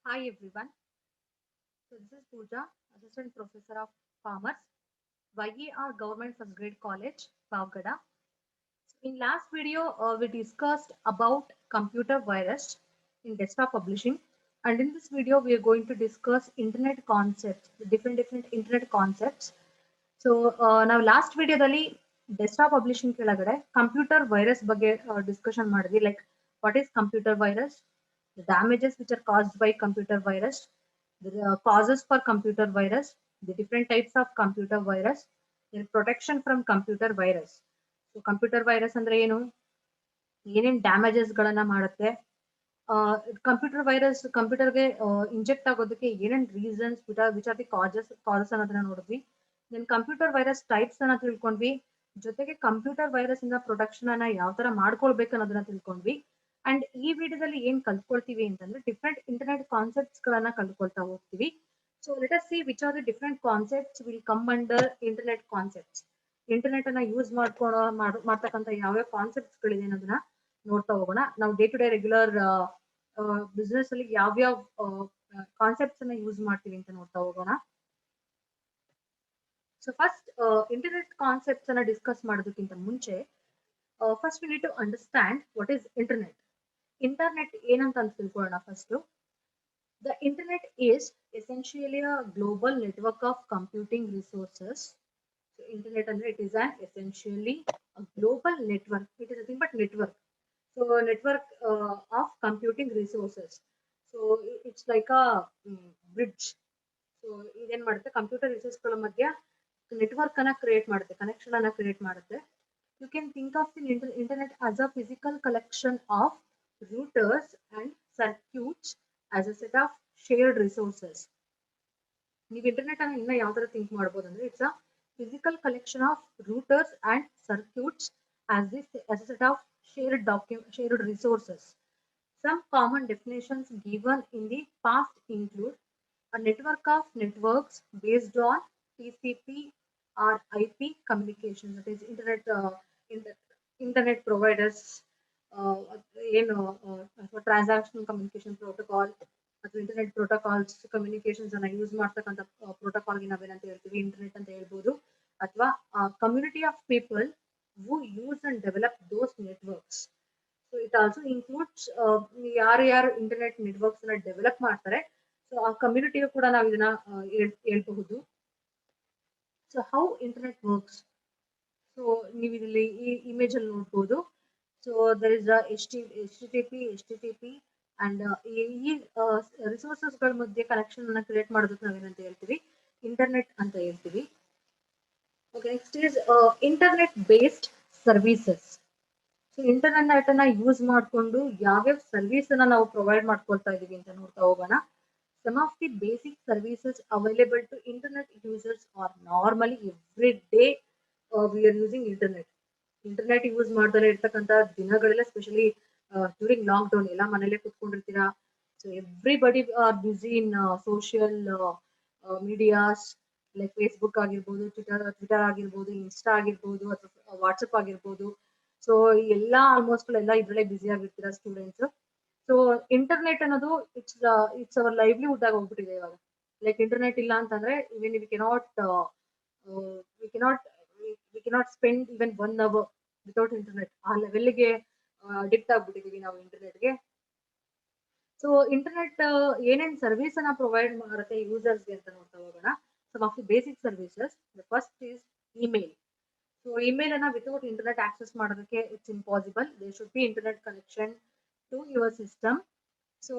Hi everyone. So this is Pooja, Assistant Professor of Commerce, YER Government First Grade College, Pavgada. So in last video, we discussed about computer virus in desktop publishing, and in this video, we are going to discuss internet concepts, the different internet concepts. So ನಾವು last ವಿಡಿಯೋದಲ್ಲಿ desktop publishing ಕೆಳಗಡೆ computer virus ಬಗ್ಗೆ discussion ಮಾಡಿದ್ವಿ like what is computer virus damages which are caused by computer virus, the causes for computer virus, the different types of computer virus, the protection from computer virus. So computer virus ಅಂದ್ರೆ ಏನು, ಏನೇನ್ damages ಗಳನ್ನ ಮಾಡುತ್ತೆ, computer virus ಕಂಪ್ಯೂಟರ್ಗೆ inject ಆಗೋದಕ್ಕೆ ಏನೇನ್ reasons which are the causes ಅನ್ನೋದನ್ನ ನೋಡಿದ್ವಿ. ದೆನ್ ಕಂಪ್ಯೂಟರ್ ವೈರಸ್ ಟೈಪ್ಸ್ ಅನ್ನ ತಿಳ್ಕೊಂಡ್ವಿ, ಜೊತೆಗೆ ಕಂಪ್ಯೂಟರ್ ವೈರಸ್ ಇಂದ ಪ್ರೊಟೆಕ್ಷನ್ ಅನ್ನ ಯಾವ ತರ ಮಾಡ್ಕೊಳ್ಬೇಕು ಅನ್ನೋದನ್ನ ತಿಳ್ಕೊಂಡ್ವಿ. ಅಂಡ್ ಈ ವಿಡಿಯೋದಲ್ಲಿ ಏನ್ ಕಲ್ತ್ಕೊಳ್ತೀವಿ ಅಂತಂದ್ರೆ ಡಿಫ್ರೆಂಟ್ ಇಂಟರ್ನೆಟ್ ಕಾನ್ಸೆಪ್ಟ್ಸ್ ಗಳನ್ನ ಕಲ್ತ್ಕೊಳ್ತಾ ಹೋಗ್ತೀವಿ. So let us see which are the different concepts will come under internet concepts. Internet ಅನ್ನ ಯೂಸ್ ಮಾಡ್ತಕ್ಕಂಥ ಯಾವ್ಯಾವ ಕಾನ್ಸೆಪ್ಟ್ಸ್ ಗಳಿದೆ ಅನ್ನೋದನ್ನ ನೋಡ್ತಾ ಹೋಗೋಣ. ನಾವು day to day regular business ಅಲ್ಲಿ ಯಾವ್ಯಾವ ಕಾನ್ಸೆಪ್ಟ್ಸ್ ಅನ್ನ ಯೂಸ್ ಮಾಡ್ತೀವಿ ಅಂತ ನೋಡ್ತಾ ಹೋಗೋಣ. ಸೊ ಫಸ್ಟ್ ಇಂಟರ್ನೆಟ್ ಕಾನ್ಸೆಪ್ಟ್ಸ್ ಅನ್ನ ಡಿಸ್ಕಸ್ ಮಾಡೋದಕ್ಕಿಂತ ಮುಂಚೆ first we need to understand what is internet. Internet ಏನಂತ ತಿಳ್ಕೊಳ್ಳೋಣ first. The internet is essentially a global network of computing resources. Internet ಅಂದ್ರೆ it is on essentially a global network. It is nothing but network. So network of computing resources. So it's like a bridge. So ಇದೇನ್ ಮಾಡುತ್ತೆ, computer resource ಗಳ ಮಧ್ಯ network ಅನ್ನ create ಮಾಡುತ್ತೆ, connection ಅನ್ನ create ಮಾಡುತ್ತೆ. You can think of the internet as a physical collection of routers and circuits as a set of shared resources. ನೀವು internet ಅನ್ನ ಇನ್ನ ಯಾವ ತರ ಥಿಂಕ್ ಮಾಡಬಹುದು ಅಂದ್ರೆ it's a physical collection of routers and circuits as a set of shared resources. Some common definitions given in the past include a network of networks based on TCP or IP communication, that is internet providers, ಏನು transactional communication protocol ಅಥವಾ internet protocols communications ಅನ್ನ use ಮಾಡ್ತಕ್ಕಂಥ ಪ್ರೋಟೋಕಾಲ್ಗೆ ನಾವೇನಂತ ಹೇಳ್ತೀವಿ, internet ಅಂತ ಹೇಳ್ಬೋದು. ಅಥವಾ community of people who use and develop those networks. So it also includes ಯಾರು ಇಂಟರ್ನೆಟ್ ನೆಟ್ವರ್ಕ್ಸ್ ಅನ್ನ ಡೆವಲಪ್ ಮಾಡ್ತಾರೆ, ಸೊ ಆ ಕಮ್ಯುನಿಟಿಗೂ ಕೂಡ ನಾವು ಇದನ್ನ ಹೇಳ್ಬಹುದು. So how internet works. So ನೀವು ಇಲ್ಲಿ ಈ ಇಮೇಜ್ ಅಲ್ಲಿ ನೋಡ್ಬೋದು. So there is HTTP and ಈ ರಿಸೋರ್ಸಸ್ ಗಳ ಮಧ್ಯೆ ಕನೆಕ್ಷನ್ ಅನ್ನ ಕ್ರಿಯೇಟ್ ಮಾಡೋದಕ್ಕೆ ನಾವೇನಂತ ಹೇಳ್ತೀವಿ, ಇಂಟರ್ನೆಟ್ ಅಂತ ಹೇಳ್ತೀವಿ. Okay, next is internet based services. So internet ಅನ್ನ ಯೂಸ್ ಮಾಡಿಕೊಂಡು ಯಾವ್ಯಾವ ಸರ್ವಿಸ್ ಅನ್ನ ನಾವು ಪ್ರೊವೈಡ್ ಮಾಡ್ಕೊಳ್ತಾ ಇದೀವಿ ಅಂತ ನೋಡ್ತಾ ಹೋಗೋಣ. Some of the basic services available to internet users are normally every day we are using internet. Internet use ಮಾಡ್ದಲೇ ಇರ್ತಕ್ಕಂಥ ದಿನಗಳೆಲ್ಲ, ಸ್ಪೆಷಲಿ ಡ್ಯೂರಿಂಗ್ ಲಾಕ್ ಡೌನ್ ಎಲ್ಲ ಮನೇಲೆ ಕುತ್ಕೊಂಡಿರ್ತೀರಾ. So everybody are busy in social medias like Facebook ಆಗಿರ್ಬೋದು, Twitter ಆಗಿರ್ಬೋದು, Insta ಆಗಿರ್ಬೋದು, ಅಥವಾ ವಾಟ್ಸಪ್ ಆಗಿರ್ಬೋದು. ಸೊ ಎಲ್ಲ ಆಲ್ಮೋಸ್ಟ್ ಎಲ್ಲ ಇದ್ರಲ್ಲೇ ಬ್ಯುಸಿ ಆಗಿರ್ತೀರಾ ಸ್ಟೂಡೆಂಟ್ಸ್. ಸೊ ಇಂಟರ್ನೆಟ್ ಅನ್ನೋದು ಇಟ್ಸ್ ಅವರ್ ಲೈವ್ಲಿಹುಡ್ ಆಗಿ ಹೋಗ್ಬಿಟ್ಟಿದೆ ಇವಾಗ. ಲೈಕ್ ಇಂಟರ್ನೆಟ್ ಇಲ್ಲ ಅಂತಂದ್ರೆ even we cannot spend even 1 hour without internet. ಆ ಲೆವೆಲ್ಗೆ ಅಡಿಕ್ಟ್ ಆಗ್ಬಿಟ್ಟಿದೀವಿ ನಾವು ಇಂಟರ್ನೆಟ್ಗೆ. ಸೊ ಇಂಟರ್ನೆಟ್ ಏನೇನ್ ಸರ್ವಿಸ್ ಅನ್ನ ಪ್ರೊವೈಡ್ ಮಾಡುತ್ತೆ ಯೂಸರ್ಸ್ಗೆ ಅಂತ ನೋಡ್ತಾ ಹೋಗೋಣ. Some of the basic services. The first is email. So email ಅನ್ನ ವಿತೌಟ್ ಇಂಟರ್ನೆಟ್ ಆಕ್ಸೆಸ್ ಮಾಡೋದಕ್ಕೆ it's impossible. There should be internet connection to your system. So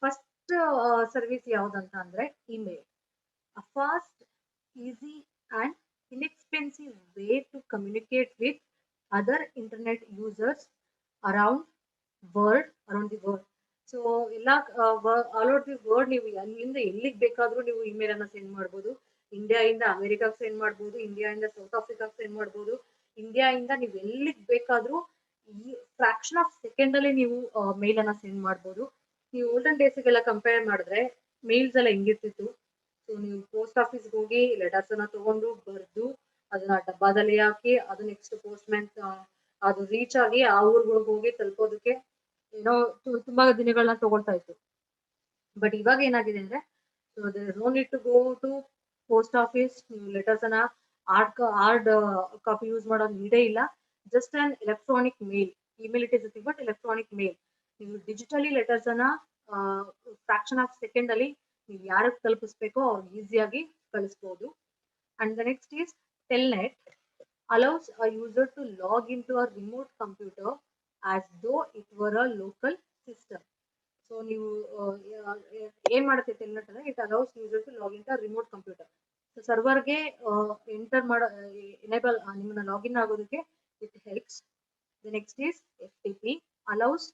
first service ಯಾವ್ದಂತ ಅಂದ್ರೆ email. A fast, easy and inexpensive way to communicate with other internet users around the world. So ಎಲ್ಲ all over the world ನೀವು ಅಲ್ಲಿಂದ ಎಲ್ಲಿಗೆ ಬೇಕಾದ್ರೂ ನೀವು email ಅನ್ನ send ಮಾಡ್ಬೋದು. ಇಂಡಿಯಾ ಇಂದ ಅಮೆರಿಕಾಗ್ ಸೆಂಡ್ ಮಾಡ್ಬೋದು, ಇಂಡಿಯಾ ಇಂದ ಸೌತ್ ಆಫ್ರಿಕಾಗ್ ಸೆಂಡ್ ಮಾಡ್ಬೋದು, ಇಂಡಿಯಾ ಇಂದ ನೀವು ಎಲ್ಲಿಗೆ ಬೇಕಾದ್ರೂ ಈ ಫ್ರಾಕ್ಷನ್ ಆಫ್ ಸೆಕೆಂಡ್ ಅಲ್ಲಿ ನೀವು ಮೇಲ್ ಅನ್ನ ಸೆಂಡ್ ಮಾಡ್ಬೋದು. ನೀವು ಓಲ್ಡನ್ ಡೇಸ್ಗೆಲ್ಲ ಕಂಪೇರ್ ಮಾಡಿದ್ರೆ ಮೇಲ್ಸ್ ಎಲ್ಲ ಹೆಂಗಿರ್ತಿತ್ತು. ಸೊ ನೀವು ಪೋಸ್ಟ್ ಆಫೀಸ್ಗೆ ಹೋಗಿ ಲೆಟರ್ಸ್ ಅನ್ನ ತಗೊಂಡು ಬರ್ದು ಅದನ್ನ ಡಬ್ಬಾದಲ್ಲಿ ಹಾಕಿ ಅದು ನೆಕ್ಸ್ಟ್ ಪೋಸ್ಟ್ ಮ್ಯಾನ್ ಅದು ರೀಚ್ ಆಗಿ ಆ ಊರ್ಗಳಿಗೆ ಹೋಗಿ ತಲುಪೋದಕ್ಕೆ ಏನೋ ತುಂಬಾ ದಿನಗಳನ್ನ ತಗೊಳ್ತಾ ಇತ್ತು. ಬಟ್ ಇವಾಗ ಏನಾಗಿದೆ ಅಂದ್ರೆ, so there no need to go to post office, ನೀವು ಲೆಟರ್ಸ್ ಅನ್ನ ಹಾರ್ಡ್ ಕಾಪಿ ಯೂಸ್ ಮಾಡೋ ನೀಡೇ ಇಲ್ಲ. Just on electronic mail, email it is nothing but electronic mail. ನೀವು ಡಿಜಿಟಲಿ ಲೆಟರ್ಸ್ ಅನ್ನ ಫ್ರಾಕ್ಷನ್ ಆಫ್ ಸೆಕೆಂಡ್ ಅಲ್ಲಿ ನೀವು ಯಾರಿಗೆ ತಲುಪಿಸ್ಬೇಕೋ ಅವ್ರಿಗೆ ಈಸಿಯಾಗಿ ಕಳಿಸ್ಬೋದು. And the next is Telnet allows a user to log into a remote computer as though it were a local system. So ನೀವು ಏನ್ ಮಾಡುತ್ತೆ ಟೆಲ್ನೆಟ್ ಅಂದ್ರೆ, it allows user to log in to remote computer. So ಸರ್ವರ್ಗೆ enter ಮಾಡೋ enable ನಿಮ್ಮನ್ನ login ಆಗೋದಕ್ಕೆ it helps. The next is FTP allows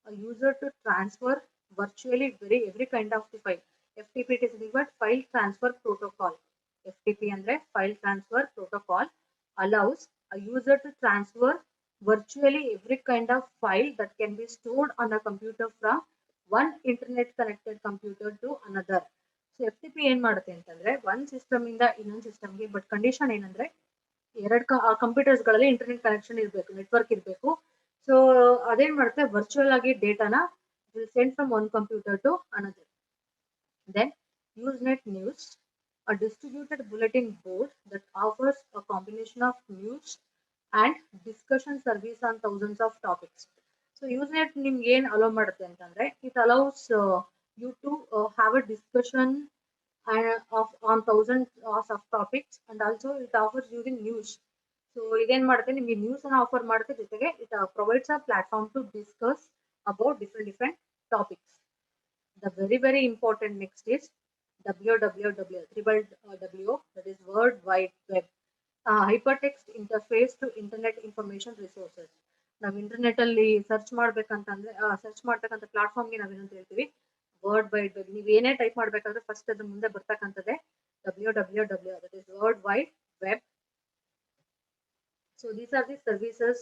a user to transfer virtually every kind of the file. FTP it is the file transfer protocol. FTP ಅಂದ್ರೆ file transfer protocol allows a user to transfer virtually every kind of file that can be stored on a computer from one internet connected computer to another. So FTP ಏನ್ ಮಾಡುತ್ತೆ ಅಂತಂದ್ರೆ, ಒಂದ್ system ಇಂದ ಇನ್ನೊಂದು ಸಿಸ್ಟಮ್ಗೆ, but condition ಏನಂದ್ರೆ ಎರಡು computers ಗಳಲ್ಲಿ ಇಂಟರ್ನೆಟ್ ಕನೆಕ್ಷನ್ ಇರಬೇಕು, ನೆಟ್ವರ್ಕ್ ಇರಬೇಕು. ಸೊ ಅದೇನ್ ಮಾಡುತ್ತೆ, ವರ್ಚುವಲ್ ಆಗಿ ಡೇಟಾನ will send from one computer to another. Then Usenet News, a distributed bulletin board that offers a combination of news and discussion service on thousands of topics. So Usenet ನಿಮ್ಗೆ ಏನ್ hello ಮಾಡುತ್ತೆ ಅಂತಂದ್ರೆ, it allows you to have a discussion on thousands of topics, and also it offers you the news. So ಇದೇನ್ ಮಾಡುತ್ತೆ, ನಿಮ್ಗೆ news ಅನ್ನ offer ಮಾಡುತ್ತೆ, ಜೊತೆಗೆ it provides a platform to discuss about different topics. The very important next is WWW, that is World Wide Web, hypertext interface to internet information resources. ನಾವು internet ಅಲ್ಲಿ search ಮಾಡ್ಬೇಕಂತಂದ್ರೆ, search ಮಾಡ್ಬೇಕಂತ ಪ್ಲಾಟ್ಫಾರ್ಮ್ಗೆ ನಾವೇನಂತ ಹೇಳ್ತೀವಿ, world wide web. ನೀವು ಏನೇ type ಮಾಡ್ಬೇಕಾದ್ರೆ first ಅದ್ರ ಮುಂದೆ ಬರ್ತಕ್ಕಂಥದ್ದೇ WWW, that is World Wide Web. So these are the services,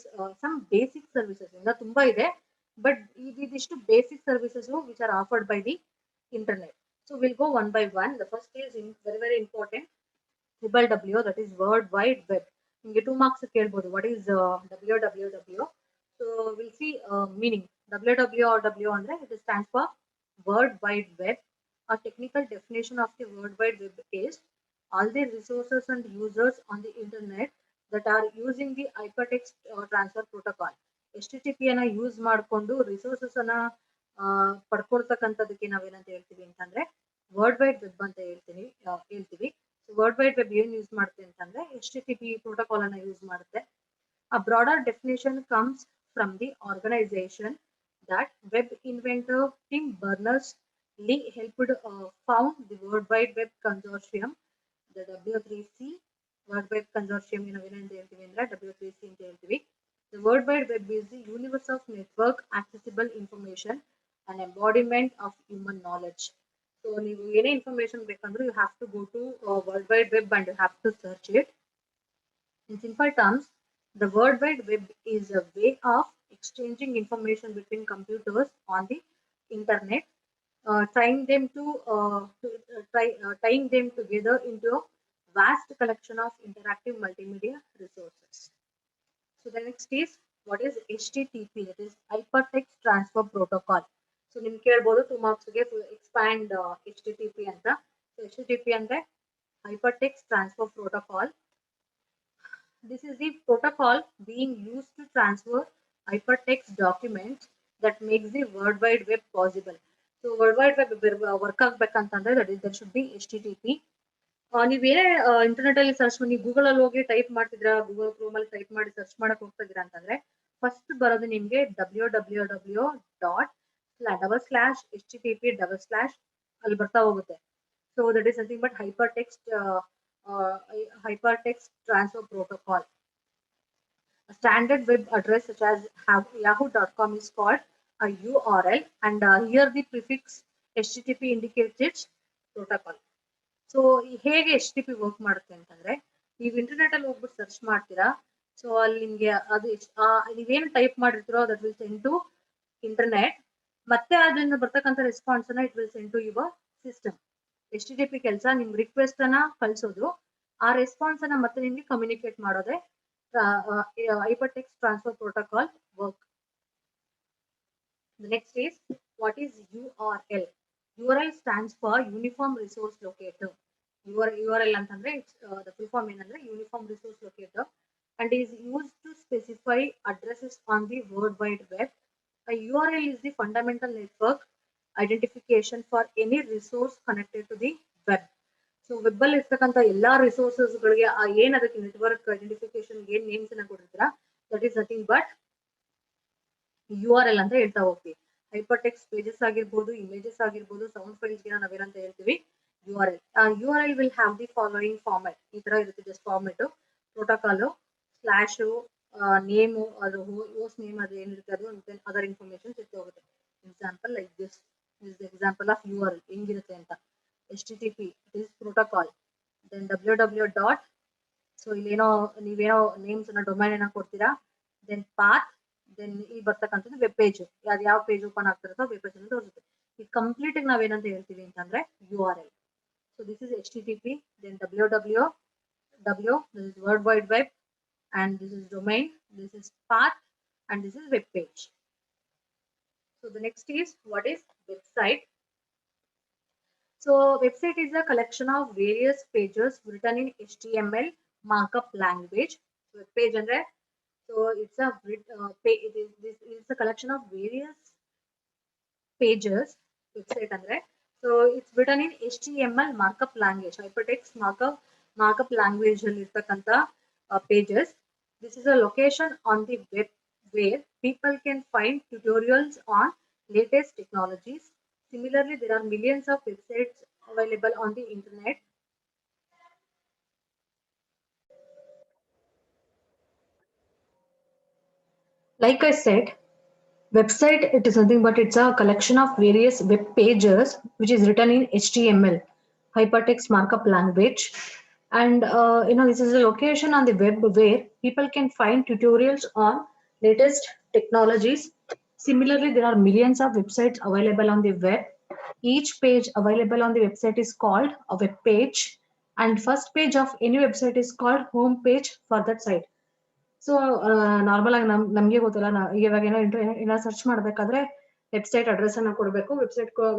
some basic services. ಇಂದ ತುಂಬಾ ಇದೆ, but ಇದಿಷ್ಟು basic services which are offered by the internet. So we'll go one by one. The first is very important, WWW, that is World Wide Web. ನಿಮಗೆ 2 marks ಕೇಳ್ಬೋದು, what is WWW. So we'll see meaning. WWW ಅಂದ್ರೆ it stands for World Wide Web. A technical definition of the World Wide Web is all the resources and users on the internet that are using the hypertext transfer protocol. HTTP ಅನ್ನ use ಮಾಡಿಕೊಂಡು resources ಅನ್ನ ಪಡ್ಕೊಳ್ತಕ್ಕಂಥದಕ್ಕೆ ನಾವೇನಂತ ಹೇಳ್ತೀವಿ ಅಂತಂದ್ರೆ world wide web ಅಂತ ಹೇಳ್ತೀವಿ. World wide web ಏನ್ use ಮಾಡುತ್ತೆ ಅಂತಂದ್ರೆ HTTP ಪ್ರೋಟೋಕಾಲ್ ಅನ್ನ ಯೂಸ್ ಮಾಡುತ್ತೆ. A broader definition comes from the organization that web inventor Tim Berners-Lee helped found the World Wide Web Consortium, the W3C. World Wide Consortium ಏನಂತ ಹೇಳ್ತೀವಿ ಅಂದ್ರೆ W3C ಅಂತ ಹೇಳ್ತೀವಿ. The World Wide Web is the universe of network accessible information, an embodiment of human knowledge. So ನೀವು ಏನೇ information ಬೇಕಂದ್ರೆ you have to go to World Wide Web and you have to search it. In simple terms, the World Wide Web is a way of exchanging information between computers on the internet, tying them together into a vast collection of interactive multimedia resources. So the next is, what is HTTP? That is Hypertext Transfer Protocol. So ನಿಮ್ಗೆ ಕೇಳ್ಬೋದು 2 marks ಗೆ expand HTTP ಅಂತ. So HTTP ಅಂದ್ರೆ Hypertext Transfer Protocol. This is the protocol being used to transfer hypertext documents that makes the World Wide Web possible. So World Wide Web work ಆಗ್ಬೇಕಂತಂದ್ರೆ there should be HTTP. ನೀವೇನೇ internet ಅಲ್ಲಿ search ಮಾಡಿ, Google ಅಲ್ಲಿ ಹೋಗಿ type ಮಾಡ್ತಿದ್ರ, Google Chrome ಅಲ್ಲಿ type ಮಾಡಿ search ಮಾಡಕ್ ಹೋಗ್ತಾ ಇದೀರಾ ಅಂತಂದ್ರೆ ಫಸ್ಟ್ ಬರೋದು ನಿಮ್ಗೆ www.//HTTP/ ಅಲ್ಲಿ ಬರ್ತಾ ಹೋಗುತ್ತೆ. So that is nothing but hypertext transfer protocol. A standard web address such as yahoo.com is called a URL, and here the prefix HTTP indicates its protocol. So ಹೇಗೆ HTTP ವರ್ಕ್ ಮಾಡುತ್ತೆ ಅಂತಂದ್ರೆ, ನೀವು internet ಅಲ್ಲಿ ಹೋಗ್ಬಿಟ್ಟು search ಮಾಡ್ತೀರಾ. So ಅಲ್ಲಿ ನಿಮ್ಗೆ ಅದು ನೀವೇನು ಟೈಪ್ ಮಾಡಿರ್ತೀರೋ that will send to internet, ಮತ್ತೆ ಅದರಿಂದ ಬರ್ತಕ್ಕಂಥ ರೆಸ್ಪಾನ್ಸ್ ಅನ್ನ it will send to your system. HTTP ಕೆಲಸ ನಿಮ್ ರಿಕ್ವೆಸ್ಟ್ ಅನ್ನ ಕಳಿಸೋದು, ಆ ರೆಸ್ಪಾನ್ಸ್ ಅನ್ನ ಮತ್ತೆ ನಿಮ್ಗೆ ಕಮ್ಯುನಿಕೇಟ್ ಮಾಡೋದೇ hypertext transfer protocol work. The next is, what is URL? URL stands for Uniform Resource Locator. URL ಅಂತಂದ್ರೆ the full form ಏನಂದ್ರೆ Uniform Resource Locator and is used to specify addresses on the World Wide Web. A URL is the fundamental network identification for any resource connected to the web. So web ಅಲ್ಲಿ ಇರ್ತಕ್ಕಂಥ ಎಲ್ಲಾ resources ಗಳಿಗೆ ಏನ್ ಅದಕ್ಕೆ network identification ಏನ್ names ಅನ್ನ ಕೊಟ್ಟಿರ್ತೀರಾ that is nothing but URL ಅಂತ ಹೇಳ್ತಾ ಹೋಗ್ತೀವಿ. ಹೈಪರ್ ಟೆಕ್ಸ್ಟ್ ಪೇಜಸ್ ಆಗಿರ್ಬೋದು, ಇಮೇಜಸ್ ಆಗಿರ್ಬೋದು, ಸೌಂಡ್ ಫೈಲ್ಸ್ ಗೆ ನಾವೇನಂತ ಹೇಳ್ತೀವಿ URL. URL will have the following format. ಈ ತರ ಇರುತ್ತೆ just format, protocol slash name, ಅದು ಹೋಸ್ಟ್ ನೇಮ್ ಅದು ಏನಿರುತ್ತೆ ಅದು, ಅದರ್ ಇನ್ಫಾರ್ಮೇಶನ್ ಇರ್ತಾ ಹೋಗುತ್ತೆ. Example like this is the example of URL ಹೆಂಗಿರುತ್ತೆ ಅಂತ. HTTP is protocol, then www dot, so ಇಲ್ಲೇನೋ ನೀವೇನೋ ನೇಮ್ಸ್ ಅನ್ನ ಡೊಮೈನ್ ಅನ್ನ ಕೊಡ್ತೀರಾ, ದೆನ್ ಪಾತ್, ದೆನ್ ಈ ಬರ್ತಕ್ಕಂಥದ್ದು ವೆಬ್ ಪೇಜ್, ಯಾವ್ದು ಯಾವ ಪೇಜ್ ಓಪನ್ ಆಗ್ತಿರುತ್ತೋ ವೆಬ್ ಪೇಜ್ ಅಂತ ತೋರಿಸುತ್ತೆ. ಈ ಕಂಪ್ಲೀಟ್ ನಾವೇನಂತ ಹೇಳ್ತೀವಿ ಅಂತಂದ್ರೆ URL. So this is HTTP, then www, this is World Wide Web, and this is domain, this is path, and this is web page. So the next is what is website. So website is a collection of various pages written in HTML markup language. Web page andre, so it's a this is a collection of various pages. Website andre, so it's written in HTML markup language, hypertext markup language ಅಲ್ಲಿ ಇರ್ತಕ್ಕಂಥ pages. This is a location on the web where people can find tutorials on latest technologies. Similarly, there are millions of websites available on the internet. Like I said, website, it is nothing but it's a collection of various web pages which is written in HTML, hypertext markup language. And this is a location on the web where people can find tutorials on latest technologies. Similarly, there are millions of websites available on the web. Each page available on the website is called a web page, and first page of any website is called home page for that site. So normal ಆಗಿ ನಮ್ಗೆ ಗೊತ್ತಲ್ಲ, ಇವಾಗ ಏನೋ search ಮಾಡ್ಬೇಕಾದ್ರೆ website address ಅನ್ನ ಕೊಡ್ಬೇಕು.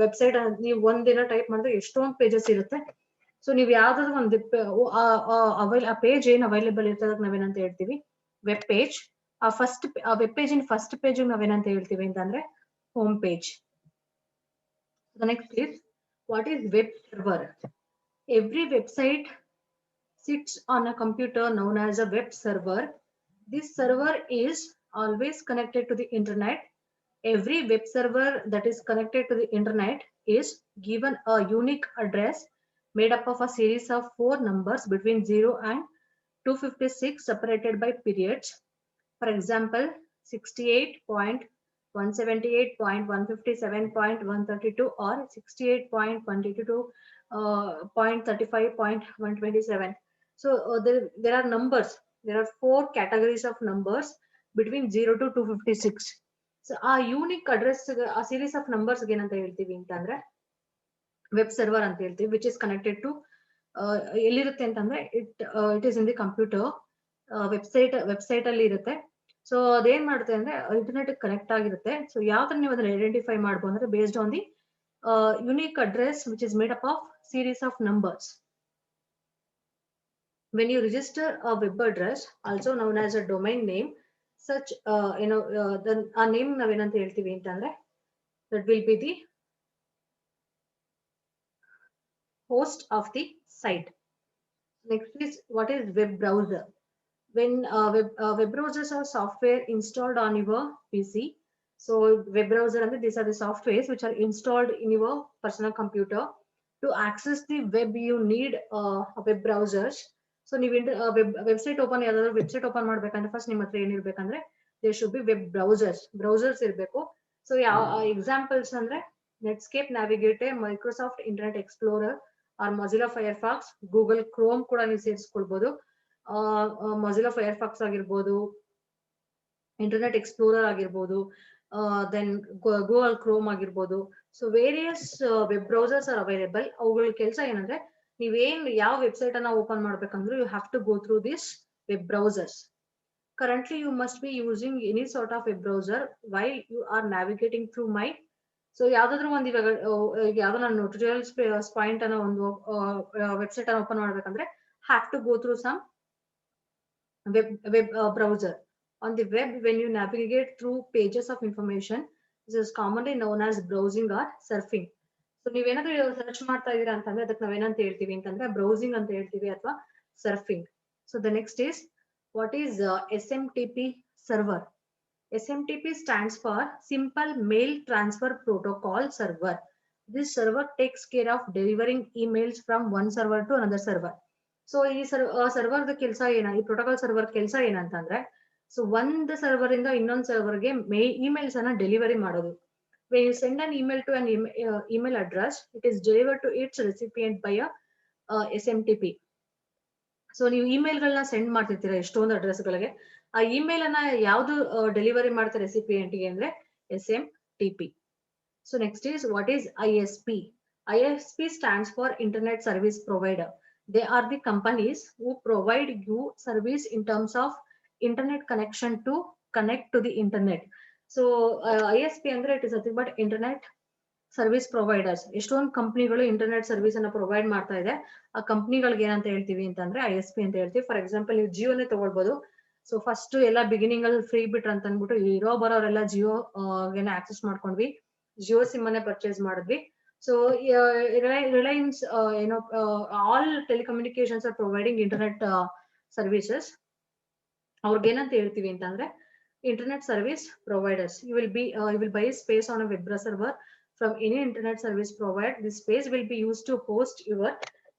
Website ನೀವು ಒಂದಿನ ಟೈಪ್ ಮಾಡಿದ್ರೆ ಎಷ್ಟೊಂದು ಪೇಜಸ್ ಇರುತ್ತೆ. ಸೊ ನೀವು ಯಾವ್ದಾದ್ರು ಒಂದು ಆ ಪೇಜ್ ಏನ್ ಅವೈಲೇಬಲ್ ಇರ್ತದ ನಾವೇನಂತ ಹೇಳ್ತೀವಿ ವೆಬ್ ಪೇಜ್. ಆ web page in first page ನಾವೇನಂತ ಹೇಳ್ತೀವಿ ಅಂತಂದ್ರೆ home page. The next is what is web server. Every website sits on a computer known as a web server. This server is always connected to the internet. Every web server that is connected to the internet is given a unique address made up of a series of 4 numbers between 0 and 256 separated by periods. For example, 68.178.157.132 or 68.22.35.127. So there are numbers. There are 4 categories of numbers between 0 to 256. So a unique address, a series of numbers ಏನಂತ ಹೇಳ್ತೀವಿ ಅಂತಂದ್ರೆ web server ಅಂತ ಹೇಳ್ತೀವಿ, which is connected to ಎಲ್ಲಿರುತ್ತೆ ಅಂತಂದ್ರೆ it is in the computer. Website ಅಲ್ಲಿ ಇರುತ್ತೆ. So ಅದೇನ್ ಮಾಡುತ್ತೆ ಅಂದ್ರೆ ಇಂಟರ್ನೆಟ್ ಕನೆಕ್ಟ್ ಆಗಿರುತ್ತೆ. ಸೊ ಯಾವ ತರ ನೀವು ಅದನ್ನ ಐಡೆಂಟಿಫೈ ಮಾಡ್ಬೋದು ಅಂದ್ರೆ based on the unique address which is made up of series of numbers. When you register a web address, also known as a domain name, such then a name navenanta heltivi antandre that will be the host of the site. Next is what is web browser. When web browsers are software installed on your PC. So web browser and these are the softwares which are installed in your personal computer. To access the web, you need web browsers. So ನೀವು website open ಮಾಡ್ಬೇಕಂದ್ರೆ first ನಿಮ್ಮ ಹತ್ರ ಏನಿರ್ಬೇಕಂದ್ರೆ there should be web browsers ಇರಬೇಕು. So ಯಾವ examples ಅಂದ್ರೆ Netscape, Navigator, Microsoft Internet Explorer or Mozilla Firefox, Google Chrome ಕೂಡ ನೀವು ಸೇರಿಸ್ಕೊಳ್ಬಹುದು. ಮೊಜಿಲ್ಲಾ ಫೈರ್ಫಾಕ್ಸ್ ಆಗಿರ್ಬೋದು, ಇಂಟರ್ನೆಟ್ ಎಕ್ಸ್ಪ್ಲೋರರ್ ಆಗಿರ್ಬೋದು, ದೆನ್ ಗೂಗಲ್ ಕ್ರೋಮ್ ಆಗಿರ್ಬೋದು. So various web browsers are available. ಅವುಗಳ ಕೆಲಸ ಏನಂದ್ರೆ ನೀವೇನ್ ಯಾವ ವೆಬ್ಸೈಟ್ ಅನ್ನ ಓಪನ್ ಮಾಡ್ಬೇಕಂದ್ರೆ you have to go through this web browsers. Currently you must be using any sort of web browser while you are navigating through my so ಯಾವ್ದಾದ್ರು ಒಂದು ಇವಾಗ ಯಾವ್ದೋ ನಾನು ಟ್ಯುಟೋರಿಯಲ್ಸ್ ಪಾಯಿಂಟ್ ಅನ್ನೋ ಒಂದು ವೆಬ್ಸೈಟ್ ಅನ್ನು ಓಪನ್ ಮಾಡ್ಬೇಕಂದ್ರೆ have to go through some web browser. On the web, when you navigate through pages of information, this is commonly known as browsing or surfing. So ನೀವೇನಾದ್ರೂ ಸರ್ಚ್ ಮಾಡ್ತಾ ಇದೀರಾ ಅಂತಂದ್ರೆ ಅದಕ್ಕೆ ನಾವೇನಂತ ಹೇಳ್ತೀವಿ ಅಂತಂದ್ರೆ ಬ್ರೌಸಿಂಗ್ ಅಂತ ಹೇಳ್ತೀವಿ ಅಥವಾ surfing. So the next is what is SMTP server. SMTP stands for Simple Mail Transfer Protocol Server. This server takes care of delivering emails from one server to another server. So ಈ server ಕೆಲಸ ಈ protocol server ಕೆಲಸ ಏನಂತಂದ್ರೆ, so ಒಂದು server ಇಂದ ಇನ್ನೊಂದು ಸರ್ವರ್ಗೆ emails ಅನ್ನ delivery ಮಾಡೋದು. when you send an email to an email address, it is delivered to its recipient by a SMTP. So ನೀವು ಇಮೇಲ್ ಗಳನ್ನ ಸೆಂಡ್ ಮಾಡ್ತಿರ್ತೀರಾ ಎಷ್ಟೊಂದು ಅಡ್ರೆಸ್ಗಳಿಗೆ, ಆ ಇಮೇಲ್ ಅನ್ನ ಯಾವ್ದು ಡೆಲಿವರಿ ಮಾಡ್ತಾರೆ ರೆಸಿಪಿಯೆಂಟ್ ಗೆ ಅಂದ್ರೆ SMTP. So next is what is ISP. ISP stands for Internet Service Provider. They are the companies who provide you service in terms of internet connection to connect to the internet. So ISP ಅಂದ್ರೆ it is nothing but Internet Service Providers. ಎಷ್ಟೊಂದು ಕಂಪ್ನಿಗಳು internet service ಅನ್ನ provide ಮಾಡ್ತಾ ಇದೆ. ಆ ಕಂಪ್ನಿಗಳಿಗೆ ಏನಂತ ಹೇಳ್ತೀವಿ ಅಂತಂದ್ರೆ ISP ಅಂತ ಹೇಳ್ತೀವಿ. ಫಾರ್ ಎಕ್ಸಾಂಪಲ್ ನೀವು ಜಿಯೋನೇ ತಗೊಳ್ಬಹುದು. ಸೊ ಫಸ್ಟ್ ಎಲ್ಲ ಬಿಗಿನಿಂಗ್ ಅಲ್ಲಿ ಫ್ರೀ ಬಿಟ್ರ ಅಂತ ಅಂದ್ಬಿಟ್ಟು ಇರೋ ಬರೋರೆಲ್ಲ ಜಿಯೋ ಆಕ್ಸೆಸ್ ಮಾಡ್ಕೊಂಡ್ವಿ, ಜಿಯೋ ಸಿಮ್ ಅನ್ನೇ ಪರ್ಚೇಸ್ ಮಾಡಿದ್ವಿ. So Reliance all telecommunications are providing internet services. ಅವ್ರಿಗೆ ಏನಂತ ಹೇಳ್ತೀವಿ ಅಂತಂದ್ರೆ internet service providers. You will buy space on a web server from any internet service provider. This space will be used to host your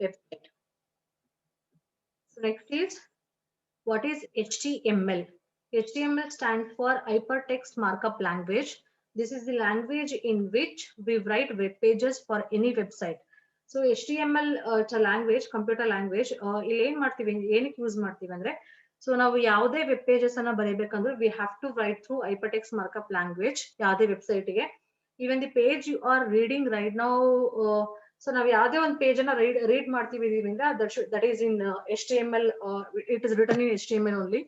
website. So next is what is HTML. HTML stands for Hypertext Markup Language. This is the language in which we write web pages for any website. So HTML it's a language, computer language. ಇಲ್ಲಿ ಏನ್ ಮಾಡ್ತೀವಿ, ಏನಕ್ಕೆ use ಮಾಡ್ತೀವಿ ಅಂದ್ರೆ, so ನಾವು ಯಾವುದೇ web pages ಅನ್ನ ಬರೀಬೇಕಂದ್ರೆ we have to write through hypertext markup language ಯಾವುದೇ ವೆಬ್ಸೈಟ್ ಗೆ. Even the page you are reading right now, so ನಾವು ಯಾವುದೇ ಒಂದು ಪೇಜ್ ಅನ್ನ ರೀಡ್ ಮಾಡ್ತೀವಿ ಇದರಿಂದ, that is in HTML. It is written in HTML only.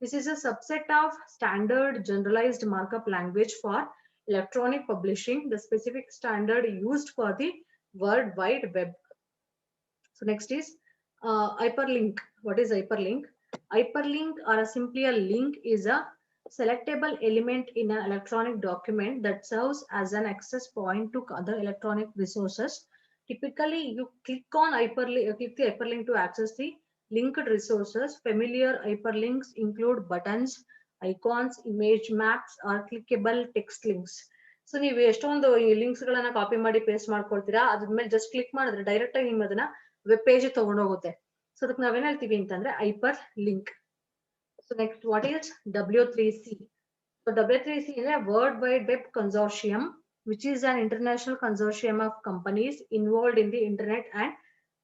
This is a subset of standard generalized markup language for electronic publishing, the specific standard used for the World Wide Web. So next is hyperlink. What is hyperlink? Hyperlink, or simply a link, is a selectable element in an electronic document that serves as an access point to other electronic resources. Typically, you click the hyperlink to access the linked resources. Familiar hyperlinks include buttons, icons, image maps, or clickable text links. So ನೀವು ಎಷ್ಟೊಂದು ಈ links ಗಳನ್ನ copy ಮಾಡಿ paste ಮಾಡ್ಕೊಳ್ತೀರಾ, ಅದ್ಮೇಲೆ just click ಮಾಡಿದ್ರೆ direct ಆಗಿ ನಿಮ್ಮದನ್ನ web page ತಗೊಂಡೋಗುತ್ತೆ. ಸೊ ಅದಕ್ಕೆ ನಾವೇನ್ ಹೇಳ್ತೀವಿ ಅಂತಂದ್ರೆ hyperlink. So next what is W3C. So W3C is a World Wide Web Consortium, which is an international consortium of companies involved in the internet and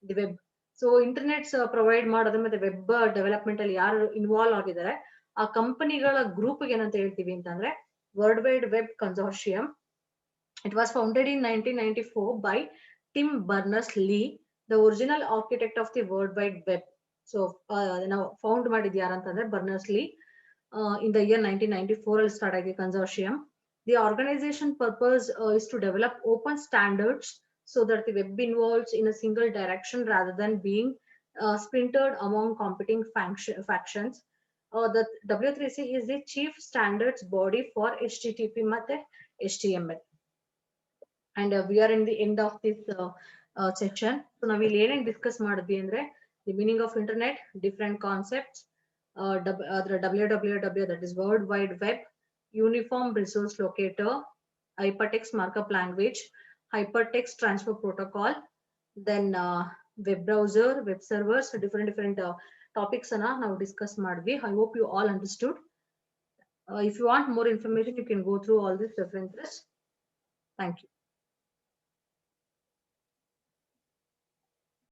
the web. ಸೊ internet's provide ಮಾಡೋದು ಮತ್ತೆ web development ಅಲ್ಲಿ ಯಾರು involve ಆಗಿದ್ದಾರೆ ಆ ಕಂಪನಿಗಳ group ಏನಂತ ಹೇಳ್ತೀವಿ ಅಂತಂದ್ರೆ world wide web consortium. It was founded in 1994 by Tim Berners-Lee, the original architect of the World Wide Web. So ನಾವು ಫೌಂಡ್ ಮಾಡಿದ್ ಯಾರಂತಂದ್ರೆ Berners-Lee in the year 1994 ಅಲ್ಲಿ ಸ್ಟಾರ್ಟ್ ಆಗಿದೆ consortium. The organization purpose is to develop open standards so that the web involves in a single direction rather than being splintered among competing factions. The W3C is the chief standards body for HTTP ಮತ್ತೆ HTML. And we are in the end of this section. So ನಾವು ಇಲ್ಲಿ ಏನೇನು discuss ಮಾಡಿದ್ವಿ ಅಂದ್ರೆ the meaning of internet, different concepts, WWW, that is World Wide Web, Uniform Resource Locator, Hypertext Markup Language, Hypertext Transfer Protocol, then web browser, web servers, different topics ಅನ್ನ ನಾವು discuss ಮಾಡಿದ್ವಿ. I hope you all understood. If you want more information, you can go through all these references. Thank you.